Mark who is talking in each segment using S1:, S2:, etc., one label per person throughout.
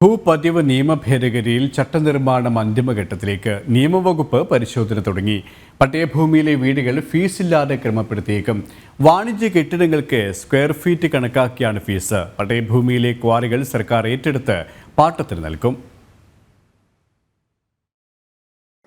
S1: ഭൂപതിവ് നിയമ ഭേദഗതിയിൽ ചട്ടനിർമ്മാണം അന്തിമഘട്ടത്തിലേക്ക് നിയമവകുപ്പ് പരിശോധന തുടങ്ങി. പട്ടയഭൂമിയിലെ വീടുകൾ ഫീസില്ലാതെ ക്രമപ്പെടുത്തിയേക്കും. വാണിജ്യ കെട്ടിടങ്ങൾക്ക് സ്ക്വയർ ഫീറ്റ് കണക്കാക്കിയാണ് ഫീസ്. പട്ടയഭൂമിയിലെ ക്വാറികൾ സർക്കാർ ഏറ്റെടുത്ത് പാട്ടത്തിന് നൽകും.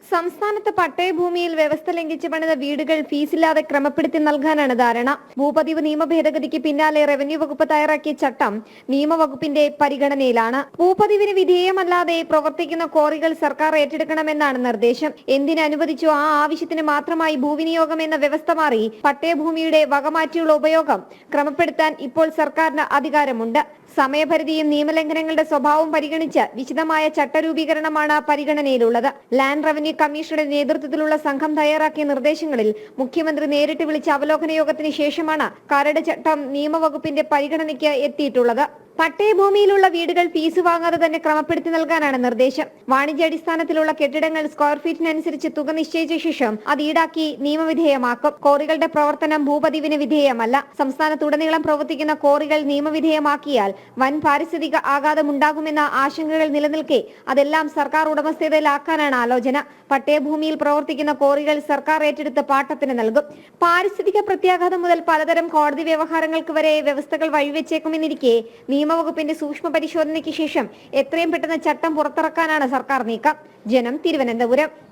S2: സംസ്ഥാനത്ത് പട്ടയഭൂമിയിൽ വ്യവസ്ഥ ലംഘിച്ച് പണിത വീടുകൾ ഫീസില്ലാതെ ക്രമപ്പെടുത്തി നൽകാനാണ് ധാരണ. ഭൂപതിവ് നിയമ ഭേദഗതിക്ക് പിന്നാലെ റവന്യൂ വകുപ്പ് തയ്യാറാക്കിയ ചട്ടം നിയമവകുപ്പിന്റെ പരിഗണനയിലാണ്. ഭൂപതിവിന് വിധേയമല്ലാതെ പ്രവർത്തിക്കുന്ന ക്വാറികൾ സർക്കാർ ഏറ്റെടുക്കണമെന്നാണ് നിർദ്ദേശം. എന്തിന് അനുവദിച്ചോ ആ ആവശ്യത്തിന് മാത്രമായി ഭൂവിനിയോഗം എന്ന വ്യവസ്ഥ മാറി പട്ടയഭൂമിയുടെ വകമാറ്റിയുള്ള ഉപയോഗം ക്രമപ്പെടുത്താൻ ഇപ്പോൾ സർക്കാരിന് അധികാരമുണ്ട്. സമയപരിധിയും നിയമലംഘനങ്ങളുടെ സ്വഭാവവും പരിഗണിച്ച് വിശദമായ ചട്ടരൂപീകരണമാണ് പരിഗണനയിലുള്ളത്. ലാൻഡ് റവന്യൂ കമ്മീഷണറുടെ നേതൃത്വത്തിലുള്ള സംഘം തയ്യാറാക്കിയ നിർദ്ദേശങ്ങളിൽ മുഖ്യമന്ത്രി നേരിട്ട് വിളിച്ച അവലോകന യോഗത്തിന് ശേഷമാണ് കരട് ചട്ടം നിയമവകുപ്പിന്റെ പരിഗണനയ്ക്ക് എത്തിയിട്ടുള്ളത്. പട്ടയഭൂമിയിലുള്ള വീടുകൾ ഫീസ് വാങ്ങാതെ തന്നെ ക്രമപ്പെടുത്തി നൽകാനാണ് നിർദ്ദേശം. വാണിജ്യാടിസ്ഥാനത്തിലുള്ള കെട്ടിടങ്ങൾ സ്ക്വയർ ഫീറ്റിനനുസരിച്ച് തുക നിശ്ചയിച്ച ശേഷം അത് ഈടാക്കി നിയമവിധേയമാക്കും. ക്വാറികളുടെ പ്രവർത്തനം ഭൂപതിവിന് വിധേയമല്ല. സംസ്ഥാനത്തുടനീളം പ്രവർത്തിക്കുന്ന ക്വാറികൾ നിയമവിധേയമാക്കിയാൽ വൻ പാരിസ്ഥിതിക ആഘാതമുണ്ടാകുമെന്ന ആശങ്കകൾ നിലനിൽക്കെ അതെല്ലാം സർക്കാർ ഉടമസ്ഥതയിലാക്കാനാണ് ആലോചന. പട്ടയഭൂമിയിൽ പ്രവർത്തിക്കുന്ന ക്വാറികൾ സർക്കാർ ഏറ്റെടുത്ത് പാട്ടത്തിന് നൽകും. പാരിസ്ഥിതിക പ്രത്യാഘാതം മുതൽ പലതരം കോടതി വ്യവഹാരങ്ങൾക്ക് വരെ വ്യവസ്ഥകൾ വഴിവെച്ചേക്കുമെന്നിരിക്കെ നിയമവകുപ്പിന്റെ സൂക്ഷ്മ പരിശോധനയ്ക്ക് ശേഷം എത്രയും പെട്ടെന്ന് ചട്ടം പുറത്തിറക്കാനാണ് സർക്കാർ നീക്കം. ജനം, തിരുവനന്തപുരം.